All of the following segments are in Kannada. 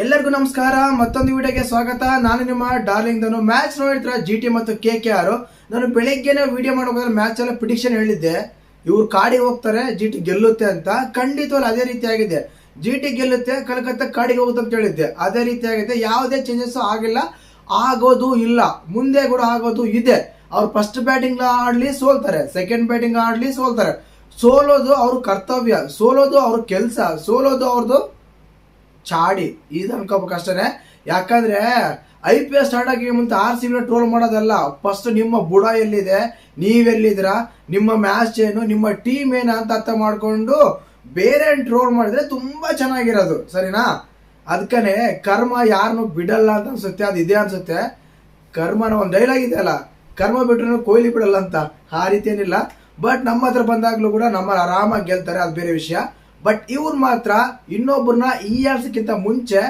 ಎಲ್ಲರಿಗೂ ನಮಸ್ಕಾರ. ಮತ್ತೊಂದು ವಿಡಿಯೋಗೆ ಸ್ವಾಗತ. ನಾನು ನಿಮ್ಮ ಡಾರ್ಲಿಂಗ್ ಧನು. ಮ್ಯಾಚ್ ನೋಡಿದ್ರೆ GT ಮತ್ತು KKR. ನಾನು ಬೆಳಗ್ಗೆನೇ ವಿಡಿಯೋ ಮಾಡೋದ್ರೆ ಮ್ಯಾಚ್ ಎಲ್ಲ ಪ್ರಿಡಿಕ್ಷನ್ ಹೇಳಿದ್ದೆ, ಇವ್ರು ಕಾಡಿಗೆ ಹೋಗ್ತಾರೆ, GT ಗೆಲ್ಲುತ್ತೆ ಅಂತ. ಖಂಡಿತವಲ್ಲ ಅದೇ ರೀತಿ ಆಗಿದೆ. GT ಗೆಲ್ಲುತ್ತೆ, ಕಲ್ಕತ್ತಾ ಕಾಡಿಗೆ ಹೋಗುತ್ತೆ ಅಂತ ಹೇಳಿದ್ದೆ. ಅದೇ ರೀತಿ ಆಗಿದೆ. ಯಾವುದೇ ಚೇಂಜಸ್ ಆಗಿಲ್ಲ, ಆಗೋದು ಇಲ್ಲ, ಮುಂದೆ ಕೂಡ ಆಗೋದು ಇದೆ. ಅವ್ರು ಫಸ್ಟ್ ಬ್ಯಾಟಿಂಗ್ ಆಡ್ಲಿ ಸೋಲ್ತಾರೆ, ಸೆಕೆಂಡ್ ಬ್ಯಾಟಿಂಗ್ ಆಡ್ಲಿ ಸೋಲ್ತಾರೆ. ಸೋಲೋದು ಅವ್ರ ಕರ್ತವ್ಯ, ಸೋಲೋದು ಅವ್ರ ಕೆಲಸ, ಸೋಲೋದು ಅವ್ರದ್ದು ಚಾಡಿ. ಇದು ಅನ್ಕೋಬೇಕಷ್ಟೇ. ಯಾಕಂದ್ರೆ IPL ಸ್ಟಾರ್ಟ್ ಆಗಿ ಮುಂದೆ RCB ಟ್ರೋಲ್ ಮಾಡೋದಲ್ಲ. ಫಸ್ಟ್ ನಿಮ್ಮ ಬುಡ ಎಲ್ಲಿದೆ, ನೀವೆಲ್ಲಿದ್ರ, ನಿಮ್ಮ ಮ್ಯಾಚ್ ಏನು, ನಿಮ್ಮ ಟೀಮ್ ಏನು ಅಂತ ಅರ್ಥ ಮಾಡ್ಕೊಂಡು ಬೇರೆ ಟ್ರೋಲ್ ಮಾಡಿದ್ರೆ ತುಂಬಾ ಚೆನ್ನಾಗಿರೋದು, ಸರಿನಾ? ಅದಕ್ಕನೆ ಕರ್ಮ ಯಾರನ್ನು ಬಿಡಲ್ಲ ಅಂತ ಅನ್ಸುತ್ತೆ. ಅದು ಇದೆ ಅನ್ಸುತ್ತೆ. ಕರ್ಮನ ಒಂದು ಡೈಲಾಗ್ ಇದೆ ಅಲ್ಲ, ಕರ್ಮ ಬಿಟ್ರು ಕೊಹ್ಲಿ ಬಿಡಲ್ಲ ಅಂತ. ಆ ರೀತಿ ಏನಿಲ್ಲ. ಬಟ್ ನಮ್ಮ ಹತ್ರ ಬಂದಾಗ್ಲೂ ಕೂಡ ನಮ್ಮ ಆರಾಮಾಗಿ ಗೆಲ್ತಾರೆ, ಅದು ಬೇರೆ ವಿಷಯ. ಬಟ್ ಇವ್ರು ಮಾತ್ರ ಇನ್ನೊಬ್ಬರನ್ನ ಈಯಾಡ್ಸಕ್ಕಿಂತ ಮುಂಚೆ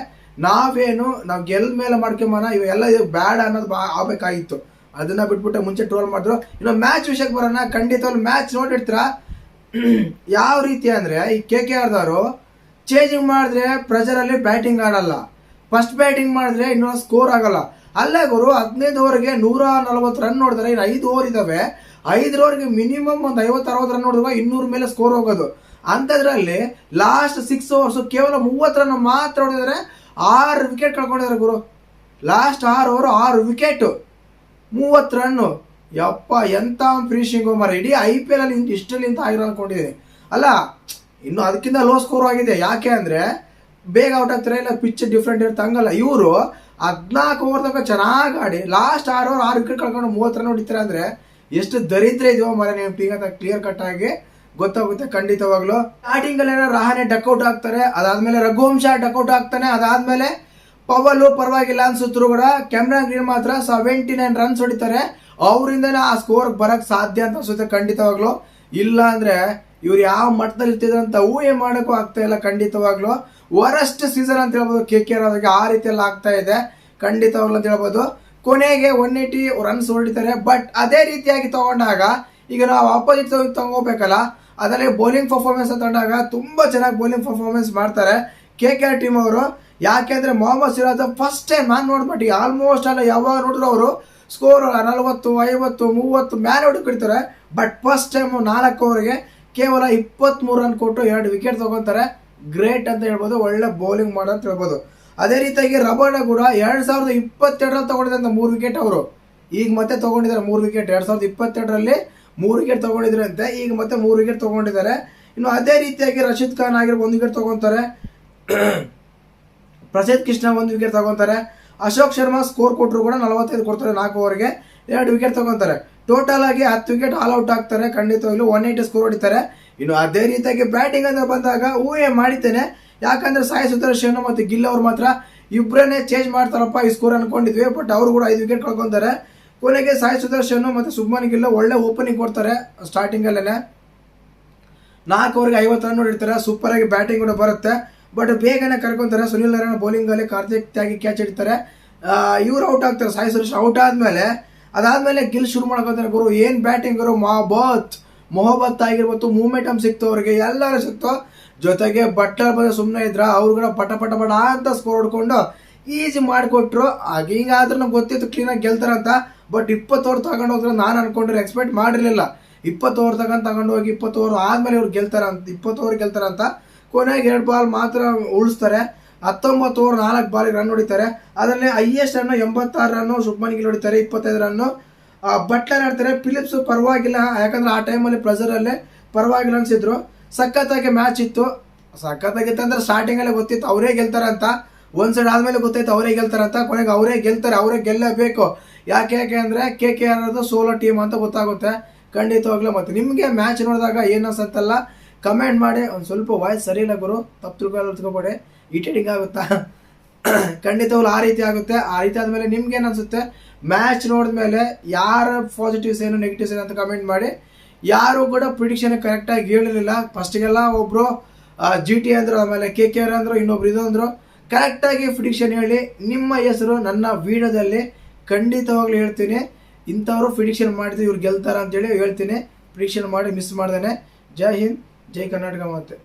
ನಾವು ಗೆಲ್ ಮೇಲೆ ಮಾಡ್ಕೊಂಬನ, ಇವೆಲ್ಲ ಇದು ಬ್ಯಾಡ್ ಅನ್ನೋದು ಆಗ್ಬೇಕಾಗಿತ್ತು. ಅದನ್ನ ಬಿಟ್ಬಿಟ್ಟು ಮುಂಚೆ ಟ್ರೋಲ್ ಮಾಡಿದ್ರು. ಇನ್ನು ಮ್ಯಾಚ್ ವಿಷಯಕ್ಕೆ ಬರೋಣ. ಖಂಡಿತವಾಗ್ಲೂ ಮ್ಯಾಚ್ ನೋಡಿರ್ತೀರ. ಯಾವ ರೀತಿ ಅಂದ್ರೆ ಈ KKRದವರು ಚೇಂಜಿಂಗ್ ಮಾಡಿದ್ರೆ ಪ್ರೆಷರಲ್ಲಿ ಬ್ಯಾಟಿಂಗ್ ಆಡಲ್ಲ, ಫಸ್ಟ್ ಬ್ಯಾಟಿಂಗ್ ಮಾಡಿದ್ರೆ ಇನ್ನೊಂದು ಸ್ಕೋರ್ ಆಗಲ್ಲ. ಅಲ್ಲೇ ಗುರು 15 ಓವರ್ಗೆ 140 ರನ್ ನೋಡಿದ್ರೆ, ಇನ್ನು 5 ಓವರ್ ಇದಾವೆ. 5 ಓವರ್ಗೆ ಮಿನಿಮಮ್ ಒಂದು 50-60 ರನ್ ನೋಡಿದ್ರೆ 200 ಮೇಲೆ ಸ್ಕೋರ್ ಹೋಗೋದು. ಅಂಥದ್ರಲ್ಲಿ ಲಾಸ್ಟ್ 6 ಓವರ್ಸ್ ಕೇವಲ 30 ರನ್ ಮಾತ್ರ ಹೊಡೆದಿದ್ದಾರೆ. 6 ವಿಕೆಟ್ ಕಳ್ಕೊಂಡಿದ್ದಾರೆ ಗುರು. ಲಾಸ್ಟ್ 6 ಓವರ್ 6 ವಿಕೆಟ್, 30 ರನ್ನು. ಯಪ್ಪ, ಎಂತ ಫಿನಿಶಿಂಗು ಮರ. ಇಡೀ IPL ಅಲ್ಲಿ ಇಷ್ಟಲ್ಲಿಂತ ಆಗಿರೋ ಅನ್ಕೊಂಡಿದ್ದೀನಿ. ಅಲ್ಲ, ಇನ್ನು ಅದಕ್ಕಿಂತ ಲೋ ಸ್ಕೋರ್ ಆಗಿದೆ. ಯಾಕೆ ಅಂದ್ರೆ ಬೇಗ ಔಟ್ ಆಗ್ತಾರೆ, ಇಲ್ಲ ಪಿಚ್ ಡಿಫ್ರೆಂಟ್ ಇರುತ್ತೆ, ಹಂಗಲ್ಲ. ಇವರು 14 ಓವರ್ ತನಕ ಚೆನ್ನಾಗಿ ಆಡಿ ಲಾಸ್ಟ್ 6 ಓವರ್ 6 ವಿಕೆಟ್ ಕಳ್ಕೊಂಡು 30 ರನ್ ಹೊಡಿತಾರೆ ಅಂದ್ರೆ ಎಷ್ಟು ದರಿದ್ರ ಇದೆಯೋ ಮರ. ನೀವು ಟೀಗ ಕ್ಲಿಯರ್ ಕಟ್ ಆಗಿ ಗೊತ್ತಾಗುತ್ತೆ ಖಂಡಿತವಾಗ್ಲು. ಸ್ಟಾರ್ಟಿಂಗ್ ಅಲ್ಲಿ ರಹಾನೆ ಡಕ್ಔಟ್ ಆಗ್ತಾರೆ, ಅದಾದ್ಮೇಲೆ ರಘುವಂಶ ಡಕ್ಔಟ್ ಆಗ್ತಾನೆ, ಅದಾದ್ಮೇಲೆ ಪವಲು ಪರವಾಗಿಲ್ಲ ಅನ್ಸುತ್ತರು ಕೂಡ. ಕ್ಯಾಮ್ರಾನ್ ಗ್ರೀನ್ ಮಾತ್ರ 79 ರನ್ಸ್ ಹೊಡಿತಾರೆ. ಅವರಿಂದನೇ ಆ ಸ್ಕೋರ್ ಬರಕ್ ಸಾಧ್ಯ ಅಂತ ಅನ್ಸುತ್ತೆ ಖಂಡಿತವಾಗ್ಲು. ಇಲ್ಲ ಅಂದ್ರೆ ಇವ್ರು ಯಾವ ಮಟ್ಟದಲ್ಲಿ ಇರ್ತಿದ್ರು ಅಂತ ಊಹೆ ಮಾಡಕ್ಕೂ ಆಗ್ತಾ ಇಲ್ಲ ಖಂಡಿತವಾಗ್ಲು. ವರಸ್ಟ್ ಸೀಸನ್ ಅಂತ ಹೇಳ್ಬೋದು KKR ಅವ್ರಿಗೆ. ಆ ರೀತಿ ಎಲ್ಲ ಆಗ್ತಾ ಇದೆ ಖಂಡಿತವಾಗ್ಲು ಅಂತ ಹೇಳ್ಬೋದು. ಕೊನೆಗೆ 180 ರನ್ಸ್ ಹೊಡಿತಾರೆ. ಬಟ್ ಅದೇ ರೀತಿಯಾಗಿ ತಗೊಂಡಾಗ ಈಗ ನಾವು ಅಪೋಸಿಟ್ ತಗೋಬೇಕಲ್ಲ, ಅದರಲ್ಲಿ ಬೌಲಿಂಗ್ ಪರ್ಫಾರ್ಮೆನ್ಸ್ ತಗೊಂಡಾಗ ತುಂಬಾ ಚೆನ್ನಾಗಿ ಬೌಲಿಂಗ್ ಪರ್ಫಾರ್ಮೆನ್ಸ್ ಮಾಡ್ತಾರೆ KKR ಟೀಮ್ ಅವರು. ಯಾಕೆಂದ್ರೆ ಮೊಹಮ್ಮದ್ ಸಿರಾಜ್ ಫಸ್ಟ್ ಟೈಮ್ ನಾನು ನೋಡ್ಬಿಟ್ಟು ಆಲ್ಮೋಸ್ಟ್ ಅಲ್ಲ ಯಾವಾಗ ನೋಡಿದ್ರು ಅವರು ಸ್ಕೋರ್ 40, 50, 30 ಮೇಲೆ ಹೊಡಿತಾರೆ. ಬಟ್ ಫಸ್ಟ್ ಟೈಮ್ 4 ಓವರ್ಗೆ ಕೇವಲ 23 ರನ್ ಕೊಟ್ಟು 2 ವಿಕೆಟ್ ತಗೊಂತಾರೆ. ಗ್ರೇಟ್ ಅಂತ ಹೇಳ್ಬೋದು, ಒಳ್ಳೆ ಬೌಲಿಂಗ್ ಮಾಡೋ ಅಂತ ಹೇಳ್ಬೋದು. ಅದೇ ರೀತಿಯಾಗಿ ರಬಾಡ ಕೂಡ 2022 ತಗೊಂಡಿದ್ದಾರೆ 3 ವಿಕೆಟ್ ಅವರು. ಈಗ ಮತ್ತೆ ತಗೊಂಡಿದ್ದಾರೆ 3 ವಿಕೆಟ್. 2022 3 ವಿಕೆಟ್ ತಗೊಂಡಿದ್ರು ಅಂತೆ, ಈಗ ಮತ್ತೆ 3 ವಿಕೆಟ್ ತಗೊಂಡಿದ್ದಾರೆ. ಇನ್ನು ಅದೇ ರೀತಿಯಾಗಿ ರಶೀದ್ ಖಾನ್ ಆಗಿರೋ 1 ವಿಕೆಟ್ ತಗೊಂತಾರೆ. ಪ್ರಸಿದ್ಧ ಕೃಷ್ಣ 1 ವಿಕೆಟ್ ತಗೊಂತಾರೆ. ಅಶೋಕ್ ಶರ್ಮಾ ಸ್ಕೋರ್ ಕೊಟ್ಟರು ಕೂಡ 45 ಕೊಡ್ತಾರೆ 4 ಓವರ್ಗೆ, 2 ವಿಕೆಟ್ ತಗೊಂತಾರೆ. ಟೋಟಲ್ ಆಗಿ 10 ವಿಕೆಟ್ ಆಲ್ ಔಟ್ ಆಗ್ತಾರೆ ಖಂಡಿತವಾಗ್ಲೂ. 180 ಸ್ಕೋರ್ ಹೊಡಿತಾರೆ. ಇನ್ನು ಅದೇ ರೀತಿಯಾಗಿ ಬ್ಯಾಟಿಂಗ್ ಅಂತ ಬಂದಾಗ ಊಹೆ ಮಾಡಿದ್ದೇನೆ. ಯಾಕಂದ್ರೆ ಸಾಯಿ ಸುದರ್ಶನ್ ಮತ್ತು ಗಿಲ್ ಅವ್ರು ಮಾತ್ರ ಇಬ್ಬರನ್ನೇ ಚೇಂಜ್ ಮಾಡ್ತಾರಪ್ಪ ಈ ಸ್ಕೋರ್ ಅನ್ಕೊಂಡಿದ್ವಿ. ಬಟ್ ಅವರು ಕೂಡ 5 ವಿಕೆಟ್ ಕಳ್ಕೊಂತಾರೆ. ಕೊನೆಗೆ ಸಾಯಿ ಸುದರ್ಶನ್ ಮತ್ತು ಶುಭ್ಮನ್ ಗಿಲ್ ಒಳ್ಳೆ ಓಪನಿಂಗ್ ಕೊಡ್ತಾರೆ ಸ್ಟಾರ್ಟಿಂಗ್ ಅಲ್ಲೇ. 4 ಓವರ್ಗೆ 50 ರನ್ ಹೊಡಿತಾರೆ. ಸೂಪರ್ ಆಗಿ ಬ್ಯಾಟಿಂಗ್ ಕೂಡ ಬರುತ್ತೆ. ಬಟ್ ಬೇಗನೆ ಕರ್ಕೊಂತಾರೆ. ಸುನಿಲ್ ನಾರಾಯಣ ಬೌಲಿಂಗ್ ಅಲ್ಲಿ ಕಾರ್ತಿಕ್ ತ್ಯಾಗಿ ಕ್ಯಾಚ್ ಹಿಡಿತಾರೆ. ಇವ್ರು ಔಟ್ ಆಗ್ತಾರೆ. ಸಾಯಿ ಸುದರ್ಶನ್ ಔಟ್ ಅದಾದ್ಮೇಲೆ ಗಿಲ್ ಶುರು ಮಾಡ್ಕೊತಾರೆ. ಗುರು ಏನ್ ಬ್ಯಾಟಿಂಗ್ ಗುರು, ಮೊಹಬ್ಬತ್ ಆಗಿರ್ಬೋದು, ಮೂಮೆಂಟಮ್ ಸಿಕ್ತು ಅವ್ರಿಗೆ, ಎಲ್ಲರೂ ಸಿಕ್ತು. ಜೊತೆಗೆ ಬಟ್ಲರ್ ಬಂದು ಸುಮ್ಮನೆ ಇದ್ರ, ಅವ್ರು ಕೂಡ ಪಟ ಅಂತ ಸ್ಕೋರ್ ಹೊಡ್ಕೊಂಡು ಈಸಿ ಮಾಡಿಕೊಟ್ರು. ಹಿಂಗಾದ್ರೂ ನಮ್ಗೆ ಗೊತ್ತಿತ್ತು ಕ್ಲೀನಾಗಿ ಗೆಲ್ತಾರಂತ. ಬಟ್ 20 ಓವರ್ ತಗೊಂಡು ಹೋದ್ರೆ ನಾನು ಅನ್ಕೊಂಡ್ರೆ ಎಕ್ಸ್ಪೆಕ್ಟ್ ಮಾಡಿರ್ಲಿಲ್ಲ. 20 ಓವರ್ ತಗೊಂಡು ಹೋಗಿ 20 ಓವರ್ ಆದ್ಮೇಲೆ ಇವ್ರು ಗೆಲ್ತಾರಂತ, 20 ಓವರ್ ಗೆಲ್ತಾರಂತ. ಕೊನೆಗೆ 2 ಬಾಲ್ ಮಾತ್ರ ಉಳಿಸ್ತಾರೆ. 19 ಓವರ್ 4 ಬಾಲಿಗೆ ರನ್ ಹೊಡಿತಾರೆ. ಅದರಲ್ಲಿ highest run 86 run Shubman Gill ಹೊಡಿತಾರೆ, 25 ರನ್. ಬಟ್ಲರ್ ಆಡ್ತಾರೆ. ಫಿಲಿಪ್ಸ್ ಪರವಾಗಿಲ್ಲ, ಯಾಕಂದ್ರೆ ಆ ಟೈಮಲ್ಲಿ ಪ್ರೆಷರಲ್ಲೇ ಪರವಾಗಿಲ್ಲ ಅನ್ಸಿದ್ರು. ಸಖತ್ತಾಗಿ ಮ್ಯಾಚ್ ಇತ್ತು. ಸಖತ್ತಾಗಿತ್ತಂದ್ರೆ ಸ್ಟಾರ್ಟಿಂಗ್ ಅಲ್ಲೇ ಗೊತ್ತಿತ್ತು ಅವರೇ ಗೆಲ್ತಾರಂತ. ಒಂದ್ ಸೈಡ್ ಆದ್ಮೇಲೆ ಗೊತ್ತಾಯ್ತು ಅವರೇ ಗೆಲ್ತಾರಂತ. ಕೊನೆಗೆ ಅವರೇ ಗೆಲ್ತಾರೆ, ಅವರೇ ಗೆಲ್ಲಬೇಕು. ಯಾಕೆ ಅಂದ್ರೆ KKR ಅದು ಸೋಲೋ ಟೀಮ್ ಅಂತ ಗೊತ್ತಾಗುತ್ತೆ ಖಂಡಿತವಾಗ್ಲೂ. ಮತ್ತೆ ನಿಮಗೆ ಮ್ಯಾಚ್ ನೋಡಿದಾಗ ಏನು ಅನ್ಸತ್ತಲ್ಲ ಕಮೆಂಟ್ ಮಾಡಿ. ಒಂದು ಸ್ವಲ್ಪ ವಾಯ್ಸ್ ಸರಿ ಇಲ್ಲ ಗುರು, ತಪ್ಪು ತಿಳ್ಕೊಬೇಡಿ, ಇರಿಟೇಟಿಂಗ್ ಆಗುತ್ತಾ ಖಂಡಿತವಾಗ್ಲೂ ಆ ರೀತಿ ಆಗುತ್ತೆ. ಆ ರೀತಿ ಆದ್ಮೇಲೆ ನಿಮ್ಗೆ ಏನು ಅನ್ಸುತ್ತೆ ಮ್ಯಾಚ್ ನೋಡಿದ್ಮೇಲೆ, ಯಾರ ಪಾಸಿಟಿವ್ಸ್ ಏನು ನೆಗೆಟಿವ್ಸ್ ಏನು ಅಂತ ಕಮೆಂಟ್ ಮಾಡಿ. ಯಾರು ಕೂಡ ಪ್ರಿಡಿಕ್ಷನ್ ಕರೆಕ್ಟಾಗಿ ಹೇಳಿರಲಿಲ್ಲ. ಫಸ್ಟಿಗೆಲ್ಲ ಒಬ್ರು GT ಅಂದ್ರು, ಆಮೇಲೆ KKR ಅಂದ್ರು, ಇನ್ನೊಬ್ರು ಇದೊಂದ್ರು. ಕರೆಕ್ಟಾಗಿ ಪ್ರಿಡಿಕ್ಷನ್ ಹೇಳಿ. ನಿಮ್ಮ ಹೆಸರು ನನ್ನ ವಿಡಿಯೋದಲ್ಲಿ ಖಂಡಿತವಾಗ್ಲೂ ಹೇಳ್ತೀನಿ. ಇಂಥವ್ರು ಪ್ರಿಡಿಕ್ಷನ್ ಮಾಡಿದ್ರೆ ಇವ್ರು ಗೆಲ್ತಾರ ಅಂತೇಳಿ ಹೇಳ್ತೀನಿ. ಪ್ರಿಡಿಕ್ಷನ್ ಮಾಡಿ ಮಿಸ್ ಮಾಡ್ದೇನೆ. ಜೈ ಹಿಂದ್, ಜೈ ಕರ್ನಾಟಕ. ಮತ್ತೆ